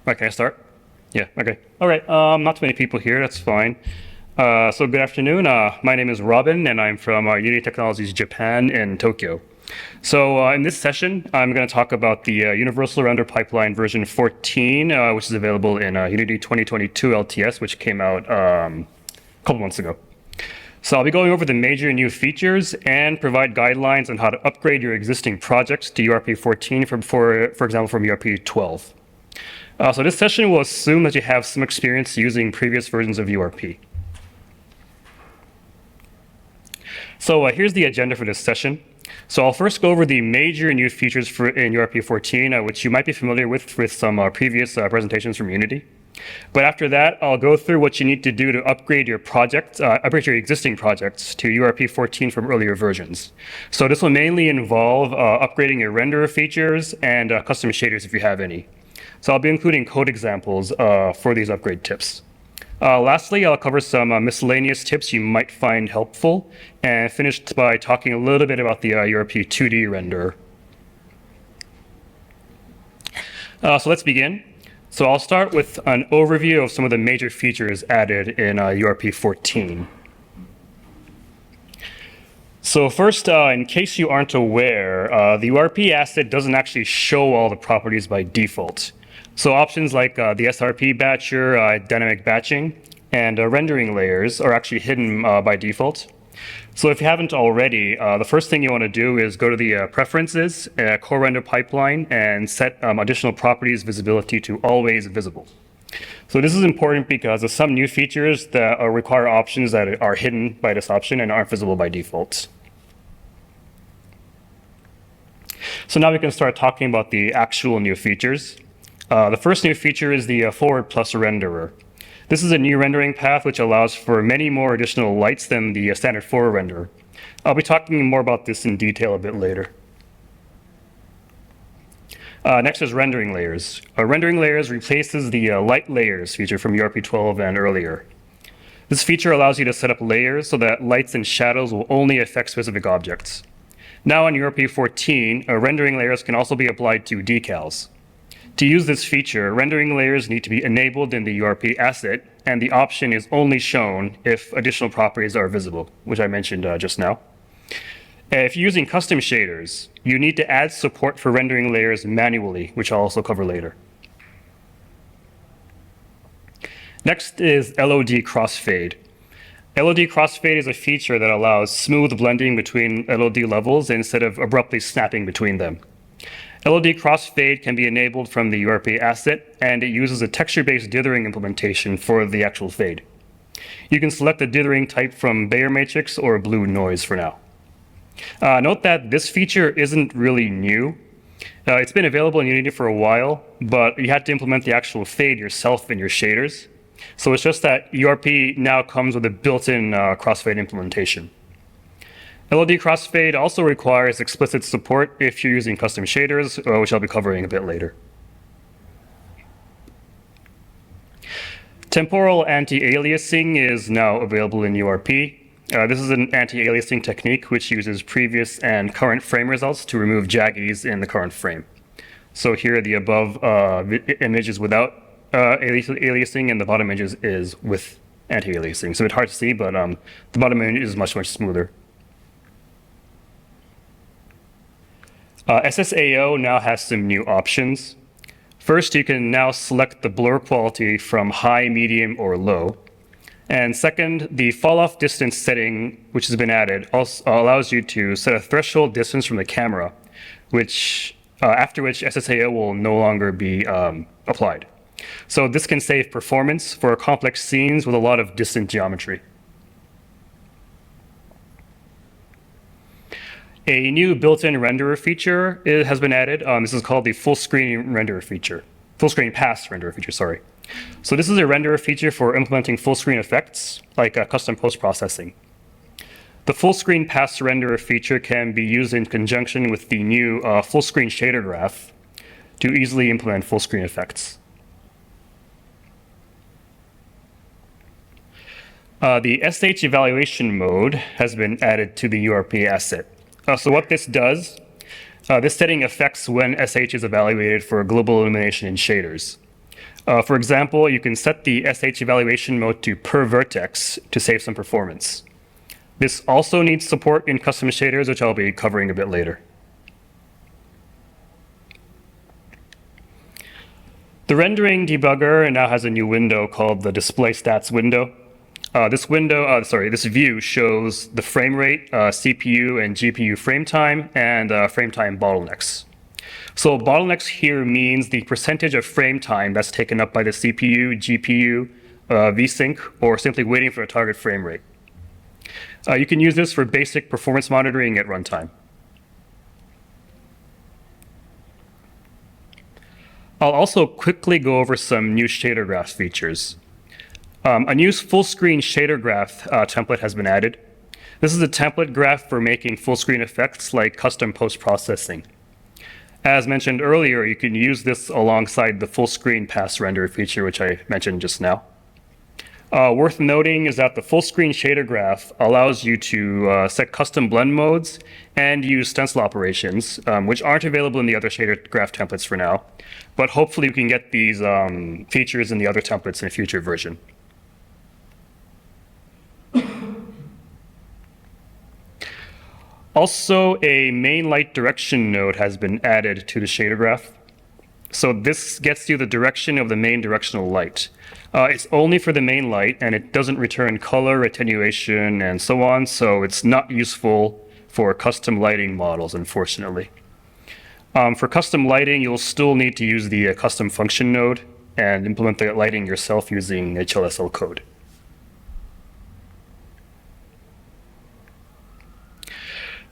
Right, can I start? Yeah, okay. All right, not too many people here, that's fine. So good afternoon. My name is Robin, and I'm from Unity Technologies Japan in Tokyo. So in this session, I'm going to talk about the Universal Render Pipeline version 14, which is available in Unity 2022 LTS, which came out a couple months ago. So I'll be going over the major new features and provide guidelines on how to upgrade your existing projects to URP 14, for example, from URP 12. So this session will assume that you have some experience using previous versions of URP. So here's the agenda for this session. So I'll first go over the major new features in URP 14, which you might be familiar with some previous presentations from Unity. But after that, I'll go through what you need to do to upgrade your project, upgrade your existing projects to URP 14 from earlier versions. So this will mainly involve upgrading your renderer features and custom shaders if you have any. So I'll be including code examples for these upgrade tips. Lastly, I'll cover some miscellaneous tips you might find helpful, and finish by talking a little bit about the URP 2D renderer. So let's begin. So I'll start with an overview of some of the major features added in URP 14. So first, in case you aren't aware, the URP asset doesn't actually show all the properties by default. So options like the SRP batcher, dynamic batching, and rendering layers are actually hidden by default. So if you haven't already, the first thing you want to do is go to the Preferences, Core Render Pipeline, and set additional properties visibility to Always Visible. So this is important because there's some new features that require options that are hidden by this option and aren't visible by default. So now we can start talking about the actual new features. The first new feature is the Forward Plus Renderer. This is a new rendering path which allows for many more additional lights than the standard forward renderer. I'll be talking more about this in detail a bit later. Next is rendering layers. Rendering layers replaces the light layers feature from URP 12 and earlier. This feature allows you to set up layers so that lights and shadows will only affect specific objects. Now in URP 14, rendering layers can also be applied to decals. To use this feature, rendering layers need to be enabled in the URP asset, and the option is only shown if additional properties are visible, which I mentioned just now. If you're using custom shaders, you need to add support for rendering layers manually, which I'll also cover later. Next is LOD crossfade. LOD crossfade is a feature that allows smooth blending between LOD levels instead of abruptly snapping between them. LOD crossfade can be enabled from the URP asset, and it uses a texture-based dithering implementation for the actual fade. You can select the dithering type from Bayer matrix or blue noise for now. Note that this feature isn't really new. It's been available in Unity for a while, but you had to implement the actual fade yourself in your shaders. So it's just that URP now comes with a built-in crossfade implementation. LOD crossfade also requires explicit support if you're using custom shaders, which I'll be covering a bit later. Temporal anti-aliasing is now available in URP. This is an anti-aliasing technique which uses previous and current frame results to remove jaggies in the current frame. So here the above image is without aliasing, and the bottom image is with anti-aliasing. So it's hard to see, but the bottom image is much smoother. SSAO now has some new options. First, you can now select the blur quality from high, medium, or low. And second, the fall-off distance setting, which has been added, also allows you to set a threshold distance from the camera, after which SSAO will no longer be applied. So this can save performance for complex scenes with a lot of distant geometry. A new built-in renderer feature has been added. This is called the full screen renderer feature. Full screen pass renderer feature, sorry. So this is a renderer feature for implementing full screen effects, like custom post-processing. The full screen pass renderer feature can be used in conjunction with the new full screen shader graph to easily implement full screen effects. The SH evaluation mode has been added to the URP asset. So what this does, this setting affects when SH is evaluated for global illumination in shaders. For example, you can set the SH evaluation mode to per vertex to save some performance. This also needs support in custom shaders, which I'll be covering a bit later. The rendering debugger now has a new window called the display stats window. This view shows the frame rate, CPU and GPU frame time, and frame time bottlenecks. So bottlenecks here means the percentage of frame time that's taken up by the CPU, GPU, VSync, or simply waiting for a target frame rate. You can use this for basic performance monitoring at runtime. I'll also quickly go over some new shader graph features. A new full-screen shader graph template has been added. This is a template graph for making full-screen effects like custom post-processing. As mentioned earlier, you can use this alongside the full-screen pass render feature, which I mentioned just now. Worth noting is that the full-screen shader graph allows you to set custom blend modes and use stencil operations, which aren't available in the other shader graph templates for now. But hopefully we can get these features in the other templates in a future version. Also, a main light direction node has been added to the shader graph. So this gets you the direction of the main directional light. It's only for the main light, and it doesn't return color, attenuation, and so on, so it's not useful for custom lighting models, unfortunately. For custom lighting, you'll still need to use the custom function node and implement the lighting yourself using HLSL code.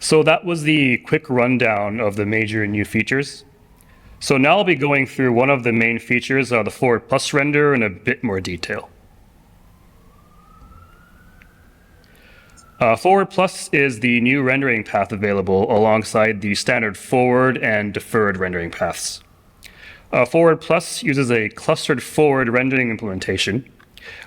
So that was the quick rundown of the major new features. So now I'll be going through one of the main features, the forward plus render, in a bit more detail. Forward plus is the new rendering path available alongside the standard forward and deferred rendering paths. Forward plus uses a clustered forward rendering implementation,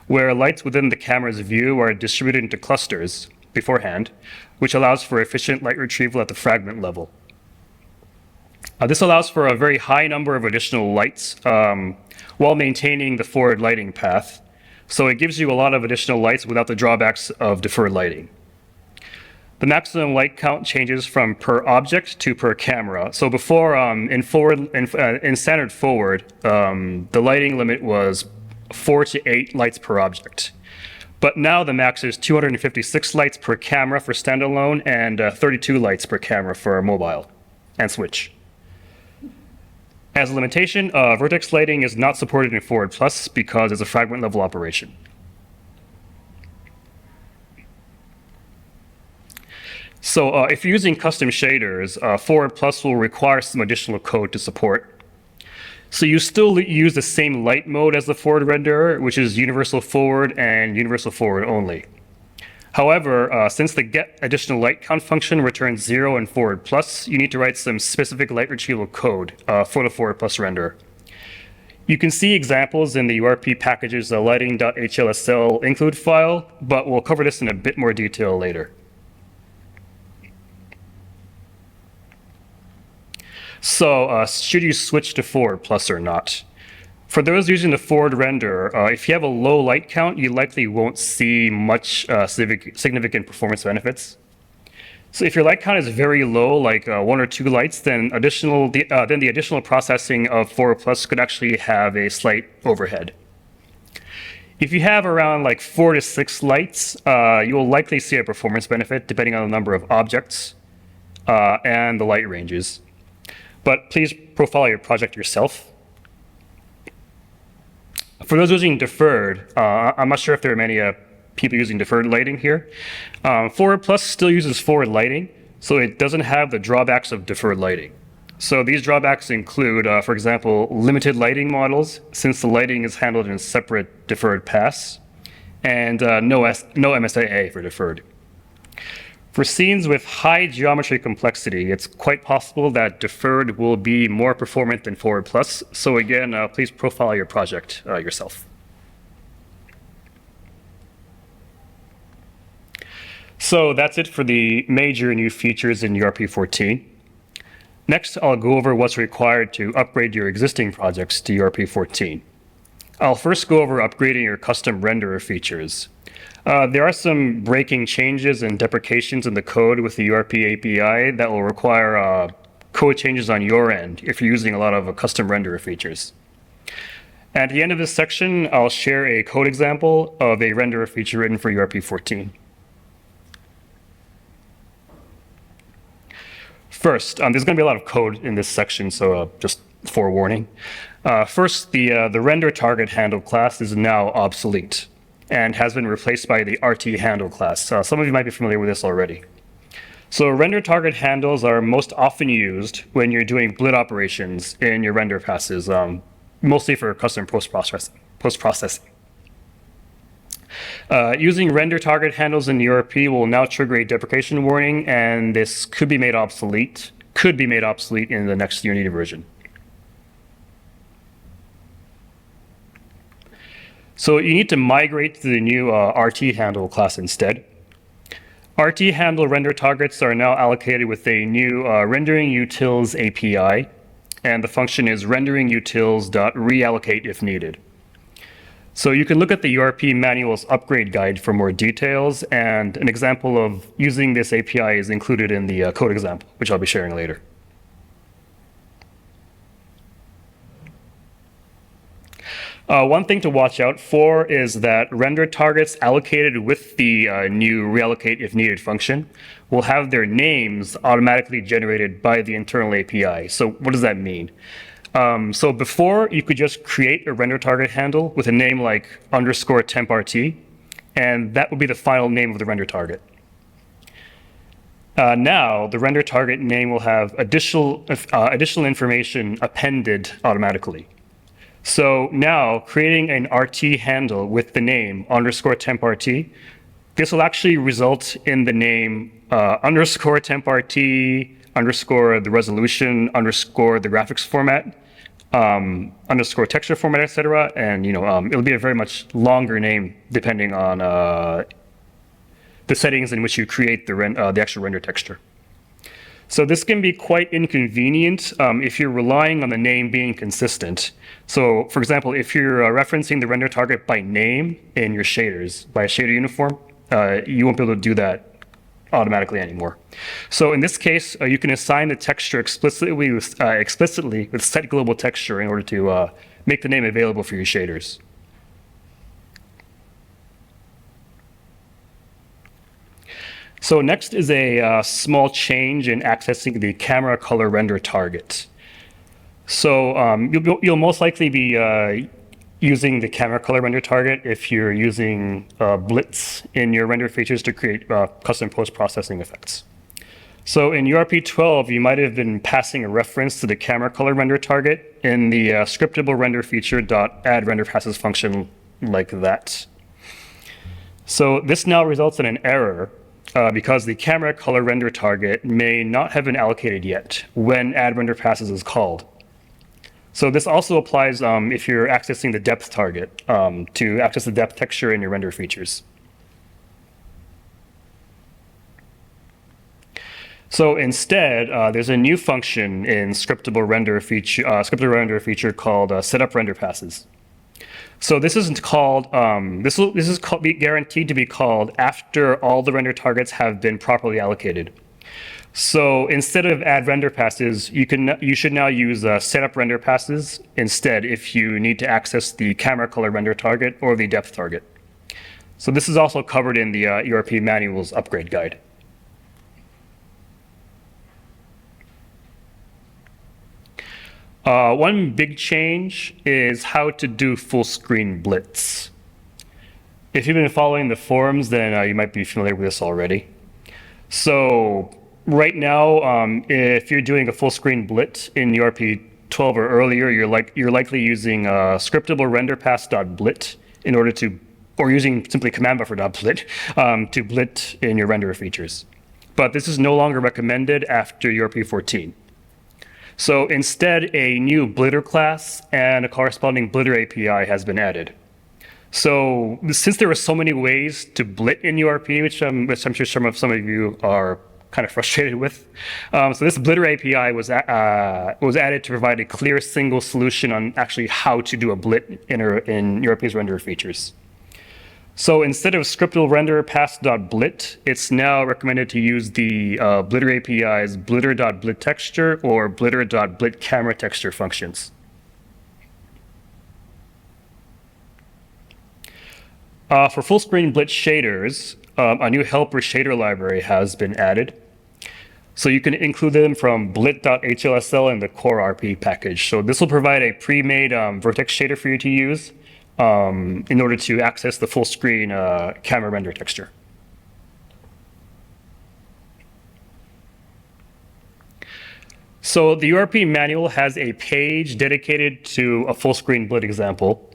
where lights within the camera's view are distributed into clusters beforehand, which allows for efficient light retrieval at the fragment level. This allows for a very high number of additional lights while maintaining the forward lighting path. So it gives you a lot of additional lights without the drawbacks of deferred lighting. The maximum light count changes from per object to per camera. So before, in standard forward, the lighting limit was 4 to 8 lights per object. But now the max is 256 lights per camera for standalone and 32 lights per camera for mobile and switch. As a limitation, vertex lighting is not supported in Forward Plus because it's a fragment level operation. So if you're using custom shaders, Forward Plus will require some additional code to support. So you still use the same light mode as the forward renderer, which is universal forward and universal forward only. However, since the get additional light count function returns 0 in Forward Plus, you need to write some specific light retrieval code for the Forward Plus renderer. You can see examples in the URP package's lighting.hlsl include file, but we'll cover this in a bit more detail later. So should you switch to Forward Plus or not? For those using the forward renderer, if you have a low light count, you likely won't see much significant performance benefits. So if your light count is very low, like 1 or 2 lights, then the additional processing of Forward Plus could actually have a slight overhead. If you have around like 4 to 6 lights, you will likely see a performance benefit depending on the number of objects and the light ranges. But please profile your project yourself. For those using deferred, I'm not sure if there are many people using deferred lighting here. Forward Plus still uses forward lighting, so it doesn't have the drawbacks of deferred lighting. So these drawbacks include, for example, limited lighting models, since the lighting is handled in a separate deferred pass, and no MSIA for deferred. For scenes with high geometry complexity, it's quite possible that deferred will be more performant than Forward Plus. So again, please profile your project yourself. So that's it for the major new features in URP 14. Next, I'll go over what's required to upgrade your existing projects to URP 14. I'll first go over upgrading your custom renderer features. There are some breaking changes and deprecations in the code with the URP API that will require code changes on your end if you're using a lot of custom renderer features. At the end of this section, I'll share a code example of a renderer feature written for URP 14. First, there's going to be a lot of code in this section, so just forewarning. First, the render target handle class is now obsolete and has been replaced by the RT handle class. Some of you might be familiar with this already. So render target handles are most often used when you're doing blit operations in your render passes, mostly for custom post-processing. Using render target handles in the URP will now trigger a deprecation warning, and this could be made obsolete in the next Unity version. So you need to migrate to the new RT handle class instead. RT handle render targets are now allocated with a new rendering utils API, and the function is rendering utils.reallocate if needed. So you can look at the URP manual's upgrade guide for more details, and an example of using this API is included in the code example, which I'll be sharing later. One thing to watch out for is that render targets allocated with the new reallocate if needed function will have their names automatically generated by the internal API. So what does that mean? So before, you could just create a render target handle with a name like _temp_rt, and that would be the final name of the render target. Now, the render target name will have additional information appended automatically. So now, creating an RT handle with the name _temp_rt, this will actually result in the name _temp_rt, _ the resolution, _ the graphics format, _ texture format, etc. And it'll be a very much longer name depending on the settings in which you create the actual render texture. So this can be quite inconvenient if you're relying on the name being consistent. So for example, if you're referencing the render target by name in your shaders, by a shader uniform, you won't be able to do that automatically anymore. So in this case, you can assign the texture explicitly with set global texture in order to make the name available for your shaders. So next is a small change in accessing the camera color render target. So you'll most likely be using the camera color render target if you're using blitz in your render features to create custom post-processing effects. So in URP 12, you might have been passing a reference to the camera color render target in the scriptable render feature .add render passes function like that. So this now results in an error because the camera color render target may not have been allocated yet when add render passes is called. So this also applies if you're accessing the depth target to access the depth texture in your render features. So instead, there's a new function in scriptable render feature called setup render passes. So this is called this is guaranteed to be called after all the render targets have been properly allocated. So instead of add render passes, you should now use setup render passes instead if you need to access the camera color render target or the depth target. So this is also covered in the URP manual's upgrade guide. One big change is how to do full screen blitz. If you've been following the forums, then you might be familiar with this already. So right now, if you're doing a full screen blitz in URP 12 or earlier, you're likely using scriptable render pass.blit in order to, or using simply command buffer.blit to blit in your renderer features. But this is no longer recommended after URP 14. So instead, a new blitter class and a corresponding blitter API has been added. So since there are so many ways to blit in URP, which I'm sure some of you are kind of frustrated with. So this Blitter API was added to provide a clear single solution on actually how to do a blit in URP's renderer features. So instead of scriptable renderer pass.blit, it's now recommended to use the Blitter API's blitter.blit texture or blitter.blit camera texture functions. For full screen blit shaders, a new helper shader library has been added. So you can include them from blit.hlsl in the core RP package. So this will provide a pre-made vertex shader for you to use in order to access the full screen camera render texture. So the URP manual has a page dedicated to a full screen blit example.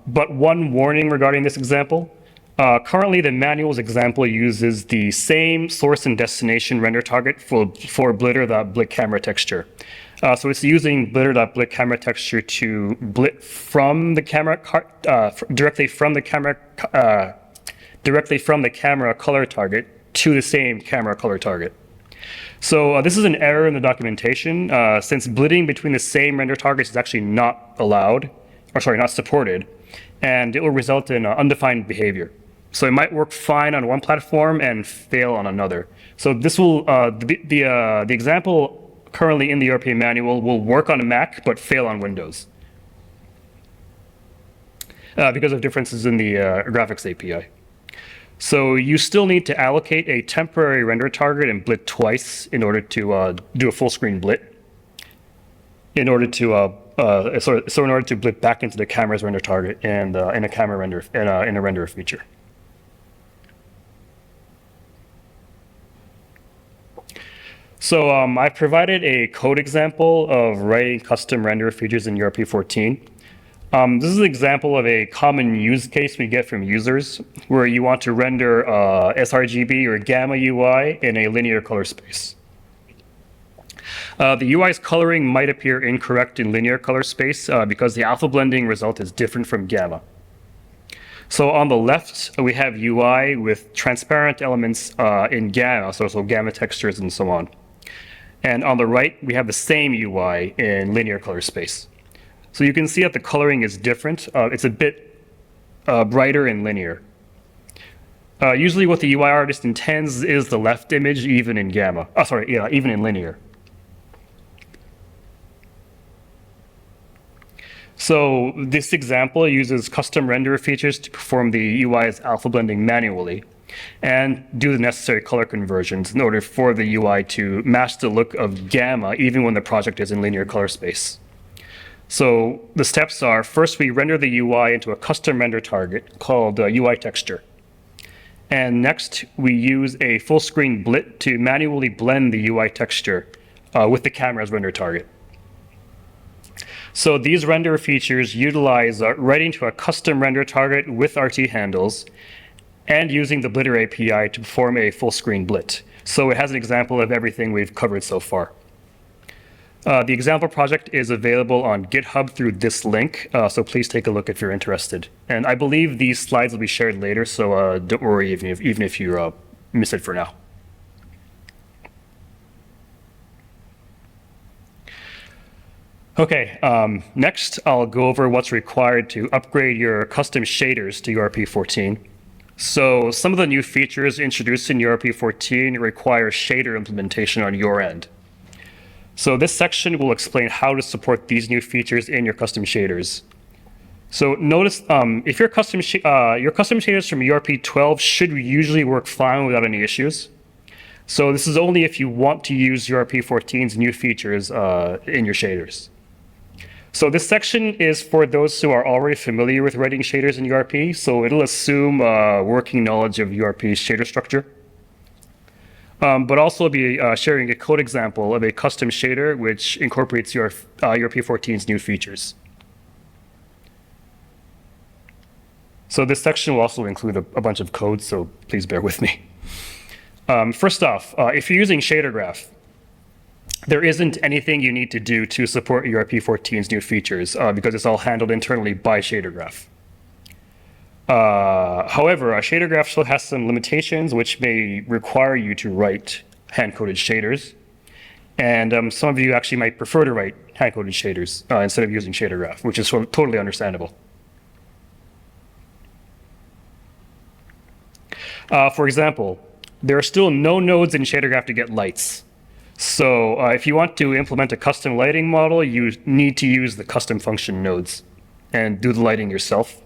But one warning regarding this example. Currently, the manual's example uses the same source and destination render target for blitter.blit camera texture. So it's using blitter.blit camera texture to blit from the camera directly from the camera color target to the same camera color target. So this is an error in the documentation since blitting between the same render targets is actually not allowed, or sorry, not supported, and it will result in undefined behavior. So it might work fine on one platform and fail on another. So this will the example currently in the URP manual will work on a Mac but fail on Windows because of differences in the graphics API. So you still need to allocate a temporary render target and blit twice in order to do a full screen blit. In order to in order to blit back into the camera's render target and in a camera render in a renderer feature. So I provided a code example of writing custom renderer features in URP 14. This is an example of a common use case we get from users where you want to render sRGB or gamma UI in a linear color space. The UI's coloring might appear incorrect in linear color space because the alpha blending result is different from gamma. So on the left, we have UI with transparent elements in gamma, so gamma textures and so on. And on the right, we have the same UI in linear color space. So you can see that the coloring is different. It's a bit brighter in linear. Usually what the UI artist intends is the left image even in gamma. Even in linear. So this example uses custom renderer features to perform the UI's alpha blending manually and do the necessary color conversions in order for the UI to match the look of gamma even when the project is in linear color space. So the steps are, first we render the UI into a custom render target called UI texture. And next we use a full screen blit to manually blend the UI texture with the camera's render target. So these render features utilize writing to a custom render target with RT handles and using the Blitter API to perform a full screen blit. So it has an example of everything we've covered so far. The example project is available on GitHub through this link, so please take a look if you're interested. And I believe these slides will be shared later, so don't worry even if you miss it for now. Okay, next I'll go over what's required to upgrade your custom shaders to URP 14. So some of the new features introduced in URP 14 require shader implementation on your end. So this section will explain how to support these new features in your custom shaders. So notice if your custom shaders from URP 12 should usually work fine without any issues. So this is only if you want to use URP 14's new features in your shaders. So this section is for those who are already familiar with writing shaders in URP, so it'll assume working knowledge of URP's shader structure. But also be sharing a code example of a custom shader which incorporates your URP 14's new features. So this section will also include a bunch of code, so please bear with me. First off, if you're using shader graph, there isn't anything you need to do to support URP 14's new features because it's all handled internally by shader graph. However, a shader graph still has some limitations which may require you to write hand-coded shaders. And some of you actually might prefer to write hand-coded shaders instead of using shader graph, which is totally understandable. For example, there are still no nodes in shader graph to get lights. So if you want to implement a custom lighting model, you need to use the custom function nodes and do the lighting yourself.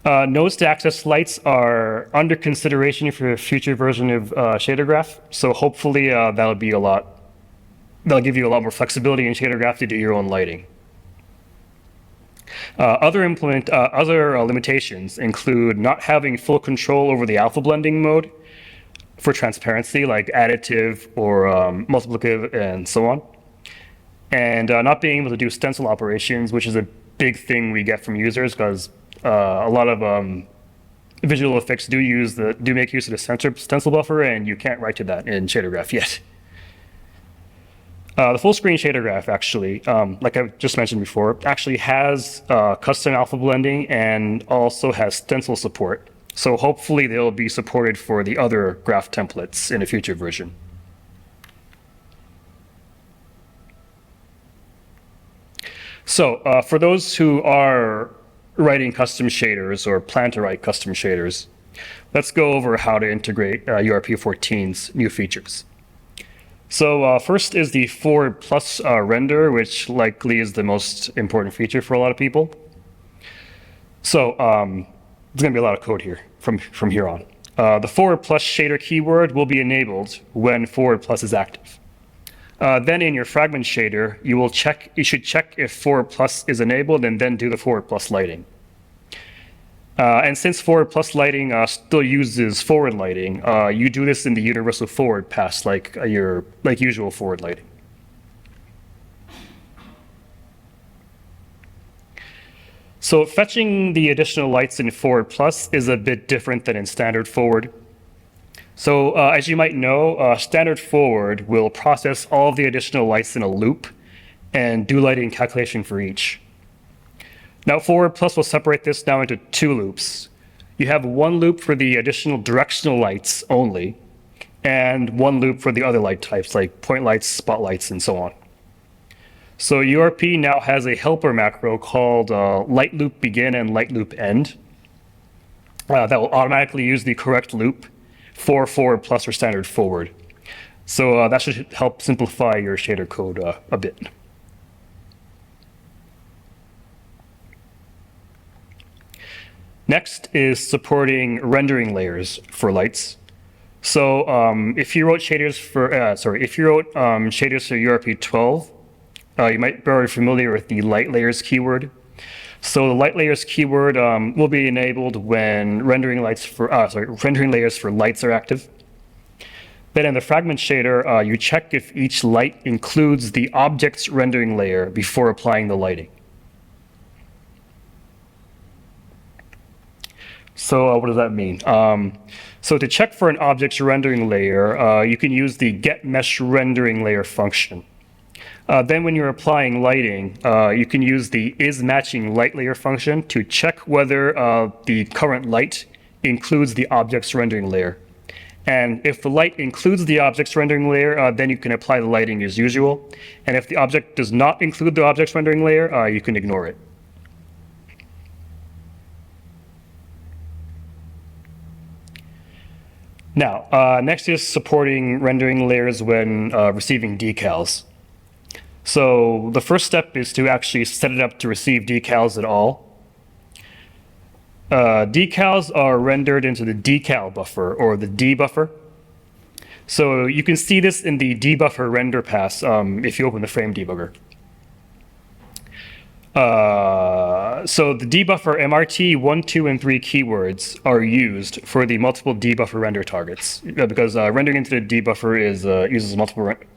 Nodes to access lights are under consideration for a future version of shader graph. So hopefully that'll give you a lot more flexibility in shader graph to do your own lighting. Other limitations include not having full control over the alpha blending mode for transparency, like additive or multiplicative and so on. And not being able to do stencil operations, which is a big thing we get from users because a lot of visual effects do make use of the stencil buffer, and you can't write to that in shader graph yet. The full screen shader graph actually, like I just mentioned before, actually has custom alpha blending and also has stencil support. So hopefully they'll be supported for the other graph templates in a future version. So for those who are writing custom shaders or plan to write custom shaders, let's go over how to integrate URP 14's new features. So first is the forward plus render, which likely is the most important feature for a lot of people. So there's going to be a lot of code here from here on. The forward plus shader keyword will be enabled when forward plus is active. Then in your fragment shader, you should check if forward plus is enabled and then do the forward plus lighting. And since forward plus lighting still uses forward lighting, you do this in the universal forward pass like usual forward lighting. So fetching the additional lights in forward plus is a bit different than in standard forward. So as you might know, standard forward will process all of the additional lights in a loop and do lighting calculation for each. Now forward plus will separate this now into two loops. You have one loop for the additional directional lights only, and one loop for the other light types like point lights, spotlights, and so on. So URP now has a helper macro called light loop begin and light loop end that will automatically use the correct loop for forward plus or standard forward. So that should help simplify your shader code a bit. Next is supporting rendering layers for lights. So if you wrote shaders for URP 12, you might be already familiar with the light layers keyword. So the light layers keyword will be enabled when rendering layers for lights are active. Then in the fragment shader, you check if each light includes the object's rendering layer before applying the lighting. So what does that mean? So to check for an object's rendering layer, you can use the getMeshRenderingLayer function. Then when you're applying lighting, you can use the isMatchingLightLayer function to check whether the current light includes the object's rendering layer. And if the light includes the object's rendering layer, then you can apply the lighting as usual. And if the object does not include the object's rendering layer, you can ignore it. Now, next is supporting rendering layers when receiving decals. So the first step is to actually set it up to receive decals at all. Decals are rendered into the decal buffer or the D buffer. So you can see this in the dbuffer render pass if you open the frame debugger. So the dbuffer MRT 1, 2, and 3 keywords are used for the multiple dbuffer render targets because rendering into the dbuffer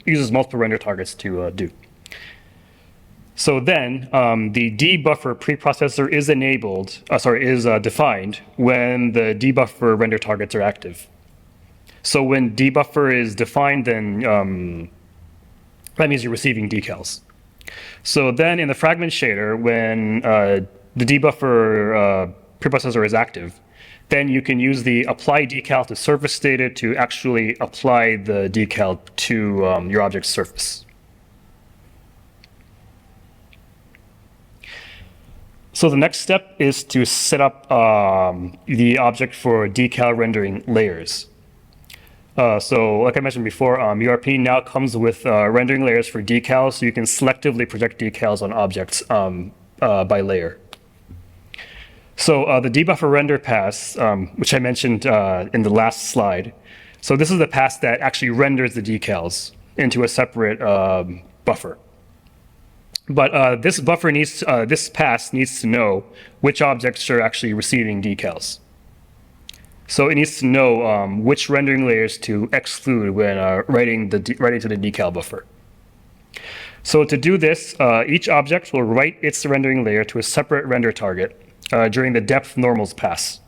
uses multiple render targets to do. So then the dbuffer preprocessor is defined when the dbuffer render targets are active. So when dbuffer is defined, then that means you're receiving decals. So then in the fragment shader, when the dbuffer preprocessor is active, then you can use the apply decal to surface data to actually apply the decal to your object's surface. So the next step is to set up the object for decal rendering layers. So like I mentioned before, URP now comes with rendering layers for decals, so you can selectively project decals on objects by layer. So the debuffer render pass, which I mentioned in the last slide, so this is the pass that actually renders the decals into a separate buffer. But this pass needs to know which objects are actually receiving decals. So it needs to know which rendering layers to exclude when writing to the decal buffer. So to do this, each object will write its rendering layer to a separate render target during the depth normals pass.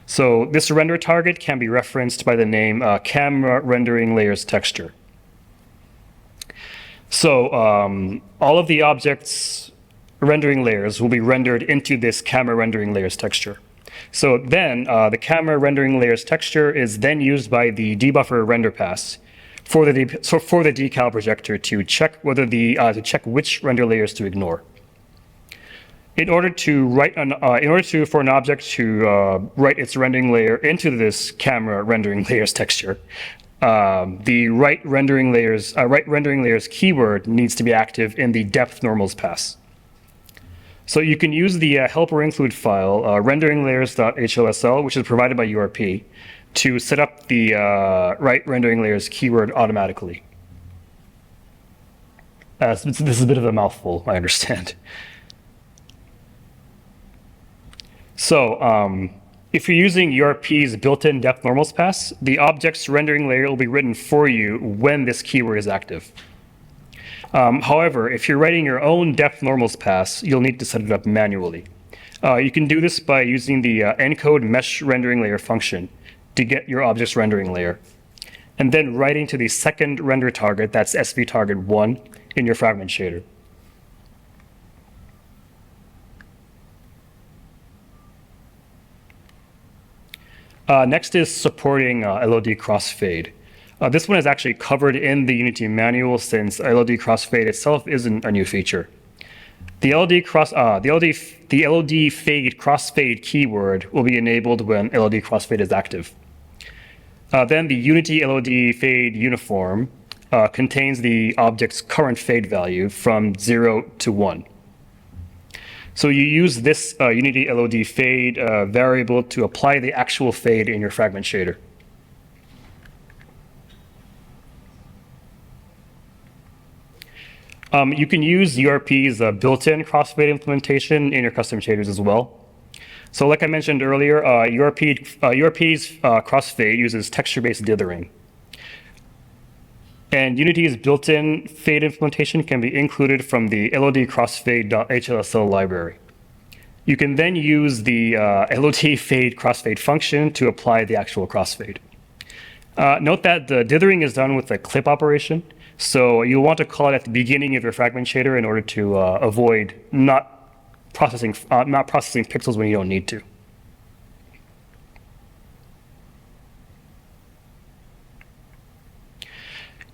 So this render target can be referenced by the name camera rendering layers texture. So all of the objects' rendering layers will be rendered into this camera rendering layers texture. So then the camera rendering layers texture is then used by the debuffer render pass for the decal projector to check whether which render layers to ignore. In order for an object to write its rendering layer into this camera rendering layers texture, the write rendering layers keyword needs to be active in the depth normals pass. So you can use the helper include file renderinglayers.hlsl, which is provided by URP, to set up the write rendering layers keyword automatically. This is a bit of a mouthful, I understand. So if you're using URP's built-in depth normals pass, the object's rendering layer will be written for you when this keyword is active. However, if you're writing your own depth normals pass, you'll need to set it up manually. You can do this by using the encode mesh rendering layer function to get your object's rendering layer, and then writing to the second render target, that's SV target 1, in your fragment shader. Next is supporting LOD crossfade. This one is actually covered in the Unity manual since LOD crossfade itself isn't a new feature. The LOD fade crossfade keyword will be enabled when LOD crossfade is active. Then the Unity LOD fade uniform contains the object's current fade value from 0 to 1. So you use this Unity LOD fade variable to apply the actual fade in your fragment shader. You can use URP's built-in crossfade implementation in your custom shaders as well. So like I mentioned earlier, URP's crossfade uses texture-based dithering. And Unity's built-in fade implementation can be included from the LOD crossfade.hlsl library. You can then use the LOD fade crossfade function to apply the actual crossfade. Note that the dithering is done with a clip operation, so you'll want to call it at the beginning of your fragment shader in order to avoid not processing pixels when you don't need to.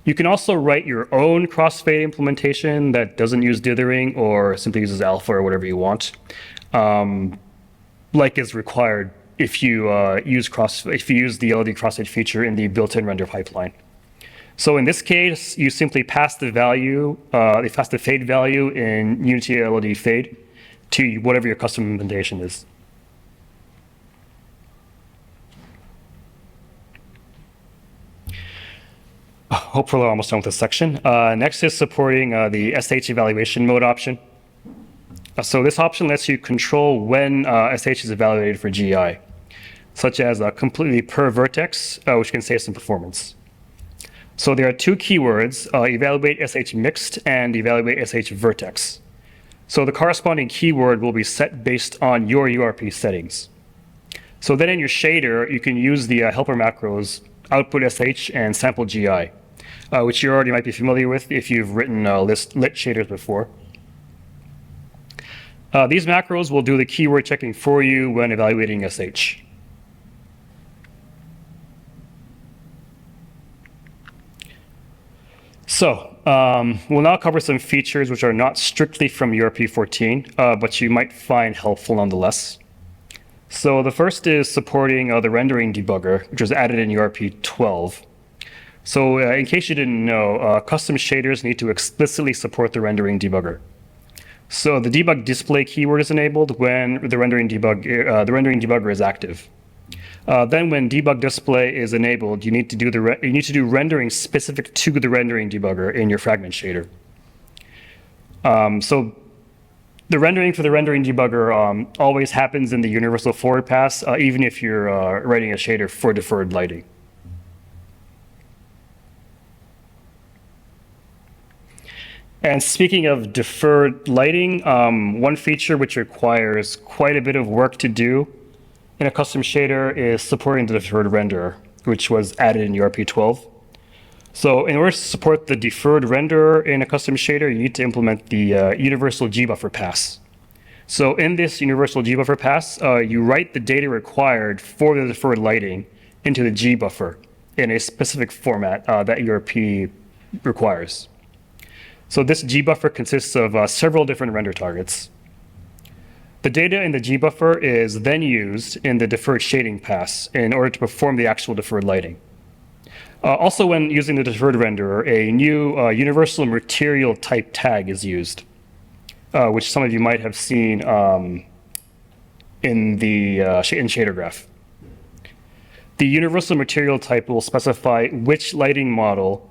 You can also write your own crossfade implementation that doesn't use dithering or simply uses alpha or whatever you want, like is required if you use the LOD crossfade feature in the built-in render pipeline. So in this case, you simply pass the fade value in Unity LOD fade to whatever your custom implementation is. Hopefully we're almost done with this section. Next is supporting the SH evaluation mode option. So this option lets you control when SH is evaluated for GI, such as completely per vertex, which can save some performance. So there are two keywords, evaluate SH mixed and evaluate SH vertex. So the corresponding keyword will be set based on your URP settings. So then in your shader, you can use the helper macros output SH and sample GI, which you already might be familiar with if you've written lit shaders before. These macros will do the keyword checking for you when evaluating SH. So we'll now cover some features which are not strictly from URP 14, but you might find helpful nonetheless. So the first is supporting the rendering debugger, which was added in URP 12. So in case you didn't know, custom shaders need to explicitly support the rendering debugger. So the debug display keyword is enabled when the rendering debugger is active. Then when debug display is enabled, you need to do rendering specific to the rendering debugger in your fragment shader. So the rendering for the rendering debugger always happens in the universal forward pass, even if you're writing a shader for deferred lighting. And speaking of deferred lighting, one feature which requires quite a bit of work to do in a custom shader is supporting the deferred renderer, which was added in URP 12. So in order to support the deferred renderer in a custom shader, you need to implement the universal gbuffer pass. So in this universal gbuffer pass, you write the data required for the deferred lighting into the gbuffer in a specific format that URP requires. So this gbuffer consists of several different render targets. The data in the gbuffer is then used in the deferred shading pass in order to perform the actual deferred lighting. Also, when using the deferred renderer, a new universal material type tag is used, which some of you might have seen in the in shader graph. The universal material type will specify which lighting model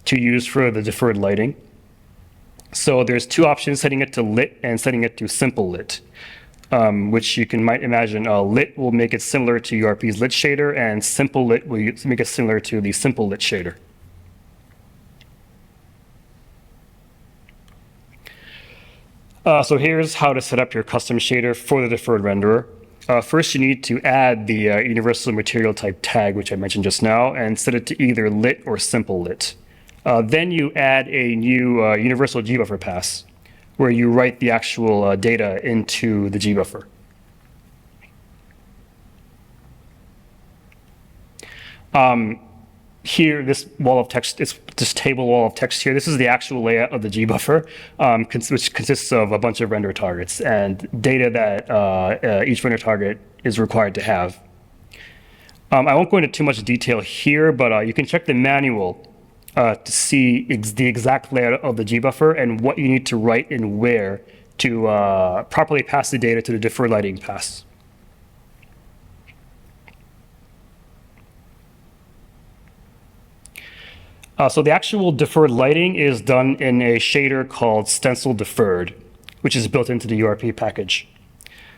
to use for the deferred lighting. So there's two options, setting it to lit and setting it to simple lit, which you might imagine lit will make it similar to URP's lit shader, and simple lit will make it similar to the simple lit shader. So here's how to set up your custom shader for the deferred renderer. First, you need to add the universal material type tag, which I mentioned just now, and set it to either lit or simple lit. Then you add a new universal gbuffer pass, where you write the actual data into the gbuffer. Here, this wall of text, this table wall of text here, this is the actual layout of the gbuffer, which consists of a bunch of render targets and data that each render target is required to have. I won't go into too much detail here, but you can check the manual to see the exact layout of the gbuffer and what you need to write and where to properly pass the data to the deferred lighting pass. So the actual deferred lighting is done in a shader called stencil deferred, which is built into the URP package.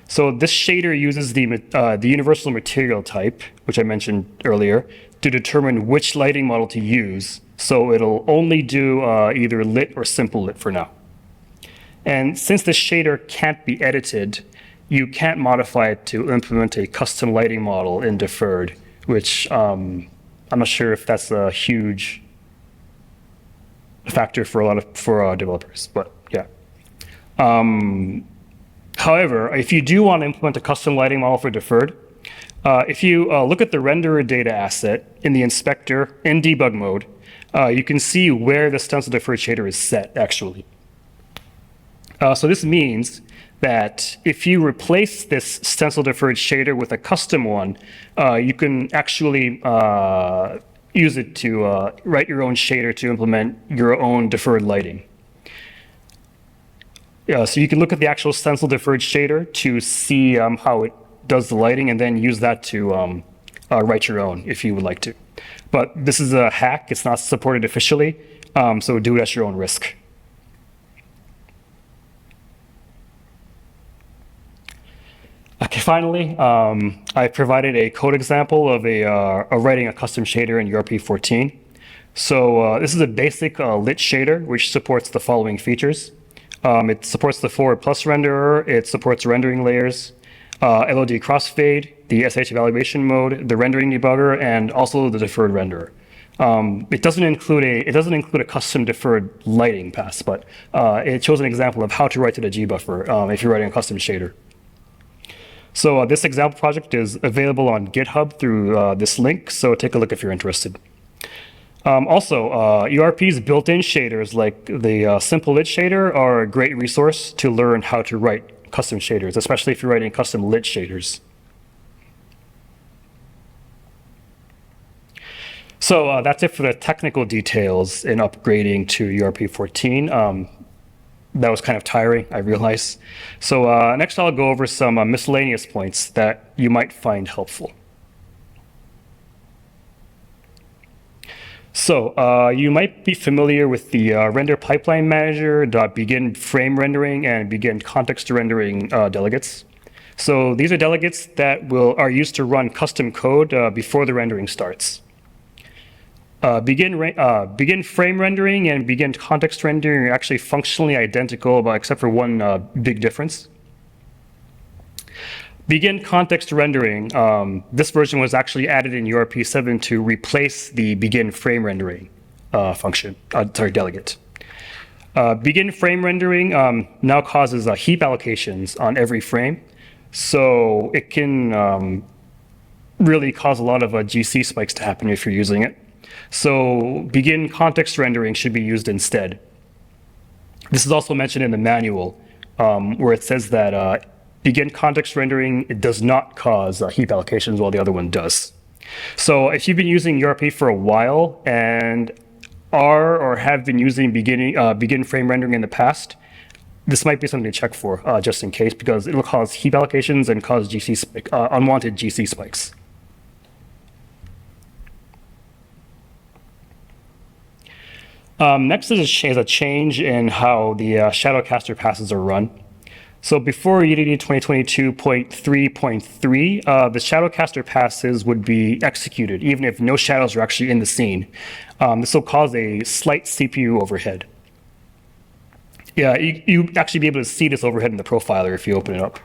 So this shader uses the universal material type, which I mentioned earlier, to determine which lighting model to use. So it'll only do either lit or simple lit for now. And since the shader can't be edited, you can't modify it to implement a custom lighting model in deferred, which I'm not sure if that's a huge factor for developers, but yeah. However, if you do want to implement a custom lighting model for deferred, if you look at the renderer data asset in the inspector in debug mode, you can see where the stencil deferred shader is set, actually. So this means that if you replace this stencil deferred shader with a custom one, you can actually use it to write your own shader to implement your own deferred lighting. So you can look at the actual stencil deferred shader to see how it does the lighting, and then use that to write your own if you would like to. But this is a hack. It's not supported officially, so do it at your own risk. Okay, finally, I provided a code example of writing a custom shader in URP 14. So this is a basic lit shader, which supports the following features. It supports the forward plus renderer, it supports rendering layers, LOD crossfade, the SH evaluation mode, the rendering debugger, and also the deferred renderer. It doesn't include a custom deferred lighting pass, but it shows an example of how to write to the gbuffer if you're writing a custom shader. So this example project is available on GitHub through this link, so take a look if you're interested. Also, URP's built-in shaders like the simple lit shader are a great resource to learn how to write custom shaders, especially if you're writing custom lit shaders. So that's it for the technical details in upgrading to URP 14. That was kind of tiring, I realize. So next I'll go over some miscellaneous points that you might find helpful. So you might be familiar with the render pipeline manager, begin frame rendering, and begin context rendering delegates. So these are delegates that are used to run custom code before the rendering starts. Begin frame rendering and begin context rendering are actually functionally identical, except for one big difference. Begin context rendering, this version was actually added in URP 7 to replace the begin frame rendering delegate. Begin frame rendering now causes heap allocations on every frame, so it can really cause a lot of GC spikes to happen if you're using it. So begin context rendering should be used instead. This is also mentioned in the manual where it says that begin context rendering, it does not cause heap allocations while the other one does. So if you've been using URP for a while and are or have been using begin frame rendering in the past, this might be something to check for just in case, because it will cause heap allocations and cause unwanted GC spikes. Next is a change in how the Shadowcaster passes are run. So before UDD 2022.3.3, the Shadowcaster passes would be executed even if no shadows are actually in the scene. This will cause a slight CPU overhead. Yeah, you actually be able to see this overhead in the profiler if you open it up.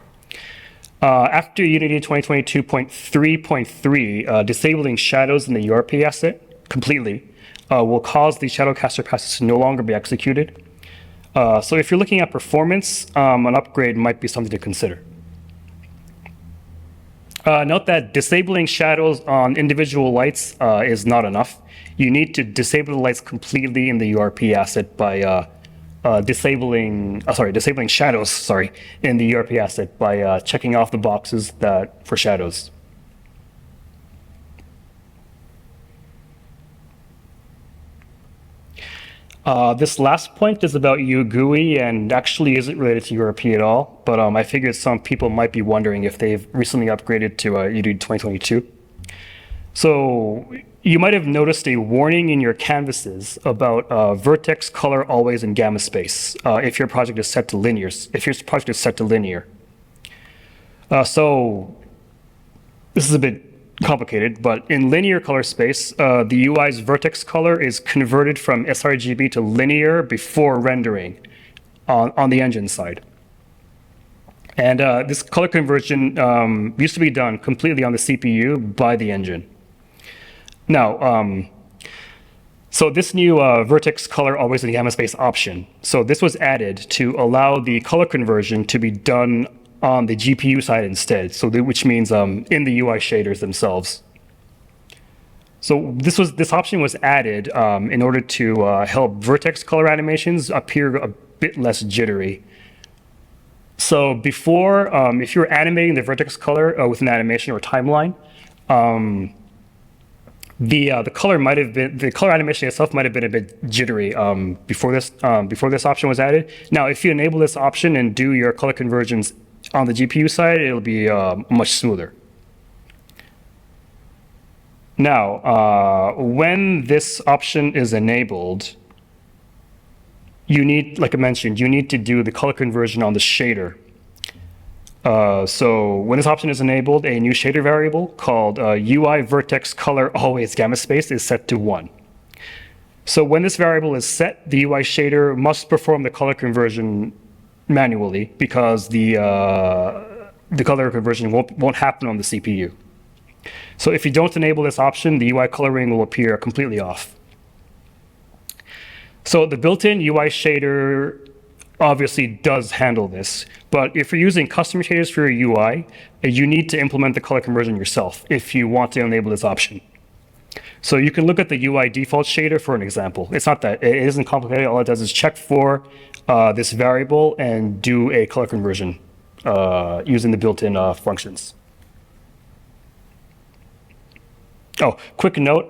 After UDD 2022.3.3, disabling shadows in the URP asset completely will cause the Shadowcaster passes to no longer be executed. So if you're looking at performance, an upgrade might be something to consider. Note that disabling shadows on individual lights is not enough. You need to disable the lights completely in the URP asset by disabling shadows, in the URP asset by checking off the boxes for shadows. This last point is about UGUI and actually isn't related to URP at all, but I figured some people might be wondering if they've recently upgraded to UDD 2022. So you might have noticed a warning in your canvases about vertex color always in gamma space if your project is set to linear. So this is a bit complicated, but in linear color space, the UI's vertex color is converted from sRGB to linear before rendering on the engine side. And this color conversion used to be done completely on the CPU by the engine. Now, so this new vertex color always in gamma space option, so this was added to allow the color conversion to be done on the GPU side instead, which means in the UI shaders themselves. So this option was added in order to help vertex color animations appear a bit less jittery. So before, if you were animating the vertex color with an animation or timeline, the color animation itself might have been a bit jittery before this option was added. Now, if you enable this option and do your color conversions on the GPU side, it'll be much smoother. Now, when this option is enabled, you need, like I mentioned, you need to do the color conversion on the shader. So when this option is enabled, a new shader variable called UI vertex color always gamma space is set to 1. So when this variable is set, the UI shader must perform the color conversion manually because the color conversion won't happen on the CPU. So if you don't enable this option, the UI coloring will appear completely off. So the built-in UI shader obviously does handle this, but if you're using custom shaders for your UI, you need to implement the color conversion yourself if you want to enable this option. So you can look at the UI default shader for an example. It isn't complicated. All it does is check for this variable and do a color conversion using the built-in functions. Oh, quick note,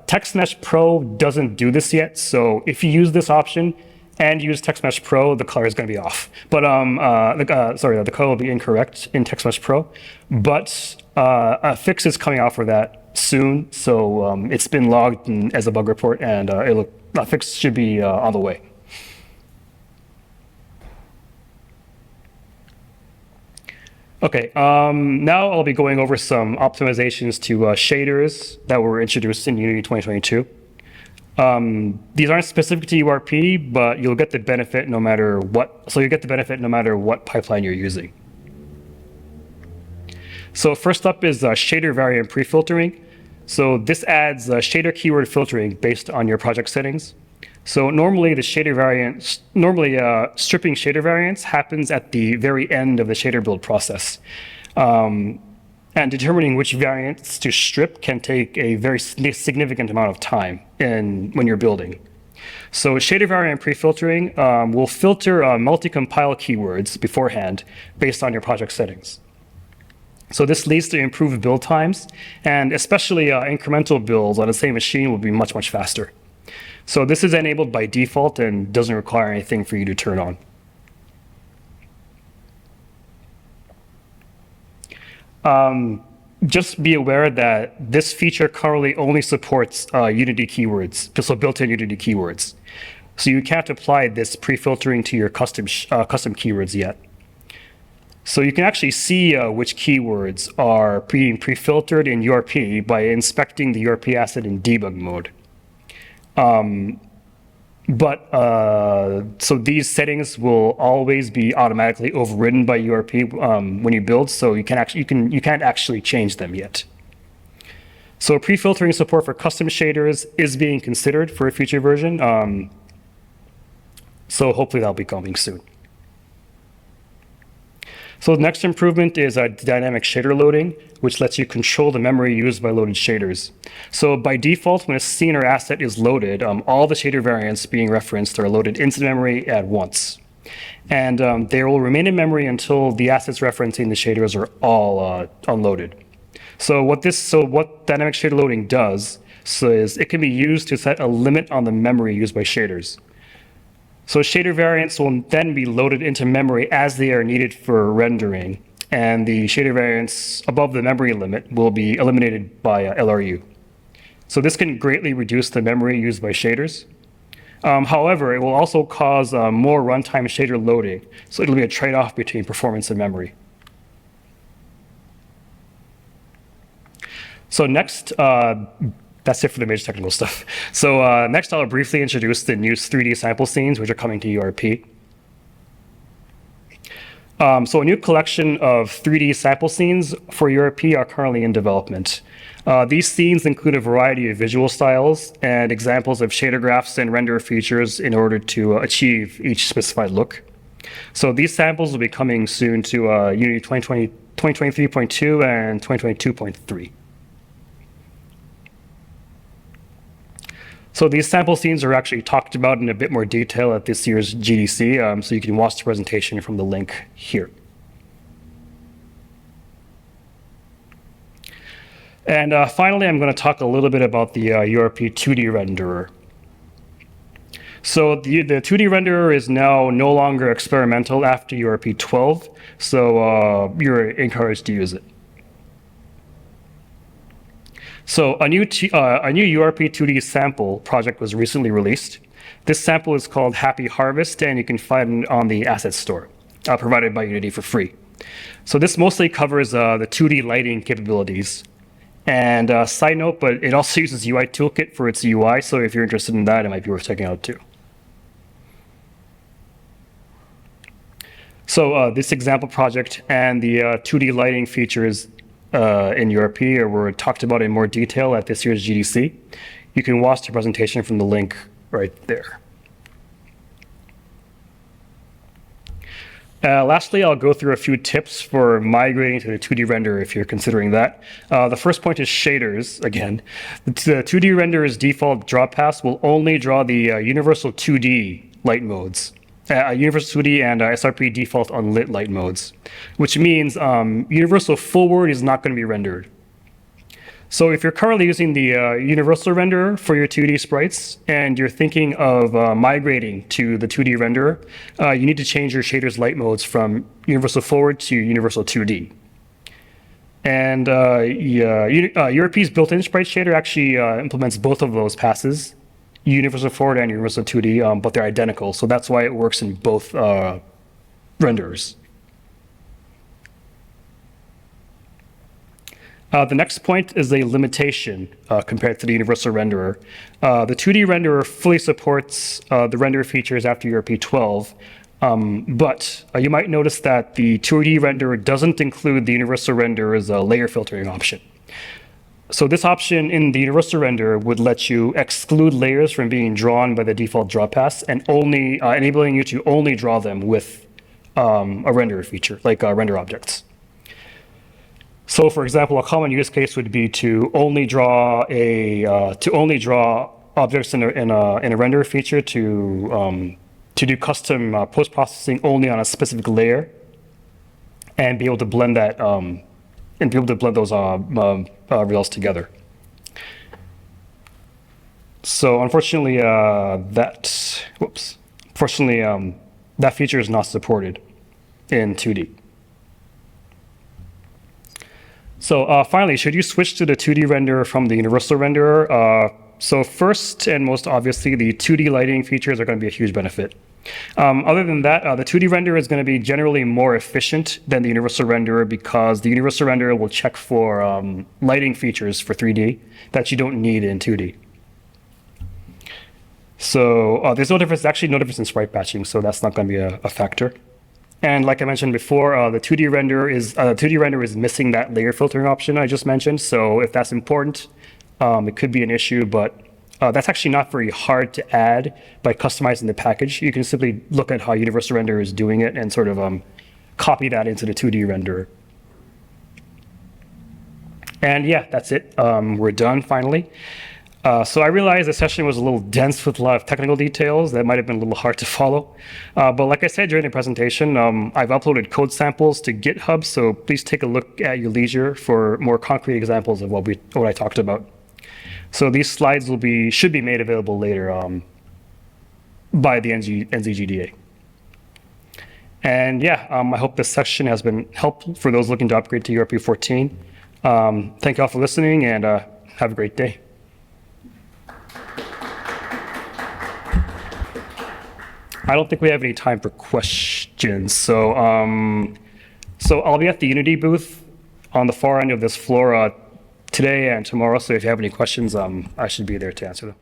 TextMesh Pro doesn't do this yet. So if you use this option and use TextMesh Pro, the color is going to be off. But the color will be incorrect in TextMesh Pro. But a fix is coming out for that soon. So it's been logged as a bug report, and a fix should be on the way. Okay, now I'll be going over some optimizations to shaders that were introduced in Unity 2022. These aren't specific to URP, but you'll get the benefit no matter what. So you get the benefit no matter what pipeline you're using. So first up is shader variant pre-filtering. So this adds shader keyword filtering based on your project settings. So normally stripping shader variants happens at the very end of the shader build process. And determining which variants to strip can take a very significant amount of time when you're building. So shader variant pre-filtering will filter multi-compile keywords beforehand based on your project settings. So this leads to improved build times, and especially incremental builds on the same machine will be much, much faster. So this is enabled by default and doesn't require anything for you to turn on. Just be aware that this feature currently only supports Unity keywords, so built-in Unity keywords. So you can't apply this pre-filtering to your custom keywords yet. So you can actually see which keywords are being pre-filtered in URP by inspecting the URP asset in debug mode. So these settings will always be automatically overridden by URP when you build, so you can't actually change them yet. So pre-filtering support for custom shaders is being considered for a future version. So hopefully that'll be coming soon. So the next improvement is dynamic shader loading, which lets you control the memory used by loaded shaders. So by default, when a scene or asset is loaded, all the shader variants being referenced are loaded into the memory at once. And they will remain in memory until the assets referencing the shaders are all unloaded. So what dynamic shader loading does is it can be used to set a limit on the memory used by shaders. So shader variants will then be loaded into memory as they are needed for rendering, and the shader variants above the memory limit will be eliminated by LRU. So this can greatly reduce the memory used by shaders. However, it will also cause more runtime shader loading, so it'll be a trade-off between performance and memory. So next, that's it for the major technical stuff. So next, I'll briefly introduce the new 3D sample scenes, which are coming to URP. So a new collection of 3D sample scenes for URP are currently in development. These scenes include a variety of visual styles and examples of shader graphs and render features in order to achieve each specified look. So these samples will be coming soon to Unity 2023.2 and 2022.3. So these sample scenes are actually talked about in a bit more detail at this year's GDC, so you can watch the presentation from the link here. And finally, I'm going to talk a little bit about the URP 2D renderer. So the 2D renderer is now no longer experimental after URP 12, so you're encouraged to use it. So a new URP 2D sample project was recently released. This sample is called Happy Harvest, and you can find it on the asset store, provided by Unity for free. So this mostly covers the 2D lighting capabilities. And side note, but it also uses UI Toolkit for its UI, so if you're interested in that, it might be worth checking out too. So this example project and the 2D lighting features in URP or were talked about in more detail at this year's GDC. You can watch the presentation from the link right there. Lastly, I'll go through a few tips for migrating to the 2D render if you're considering that. The first point is shaders. Again, the 2D render's default draw paths will only draw the universal 2D light modes. Universal 2D and SRP default unlit light modes, which means universal forward is not going to be rendered. So if you're currently using the universal renderer for your 2D sprites and you're thinking of migrating to the 2D renderer, you need to change your shader's light modes from universal forward to universal 2D. And URP's built-in sprite shader actually implements both of those passes, universal forward and universal 2D, but they're identical. So that's why it works in both renderers. The next point is a limitation compared to the universal renderer. The 2D renderer fully supports the render features after URP 12, but you might notice that the 2D renderer doesn't include the universal renderer's layer filtering option. So this option in the universal renderer would let you exclude layers from being drawn by the default draw paths and only enabling you to only draw them with a renderer feature, like render objects. So, for example, a common use case would be to only draw objects in a render feature to do custom post processing only on a specific layer, and be able to blend that those results together. So, unfortunately, that feature is not supported in 2D. So finally, should you switch to the 2D renderer from the universal renderer? So first and most obviously, the 2D lighting features are going to be a huge benefit. Other than that, the 2D renderer is going to be generally more efficient than the universal renderer because the universal renderer will check for lighting features for 3D that you don't need in 2D. So there's no difference, actually no difference in sprite patching, so that's not going to be a factor. And like I mentioned before, the 2D renderer is missing that layer filtering option I just mentioned. So if that's important, it could be an issue, but that's actually not very hard to add by customizing the package. You can simply look at how Universal Renderer is doing it and sort of copy that into the 2D renderer. And yeah, that's it. We're done finally. So I realized the session was a little dense with a lot of technical details that might have been a little hard to follow. But like I said during the presentation, I've uploaded code samples to GitHub, so please take a look at your leisure for more concrete examples of what I talked about. So these slides should be made available later by the NZGDA. And yeah, I hope this section has been helpful for those looking to upgrade to URP 14. Thank you all for listening, and have a great day. I don't think we have any time for questions. So I'll be at the Unity booth on the far end of this floor today and tomorrow. So if you have any questions, I should be there to answer them.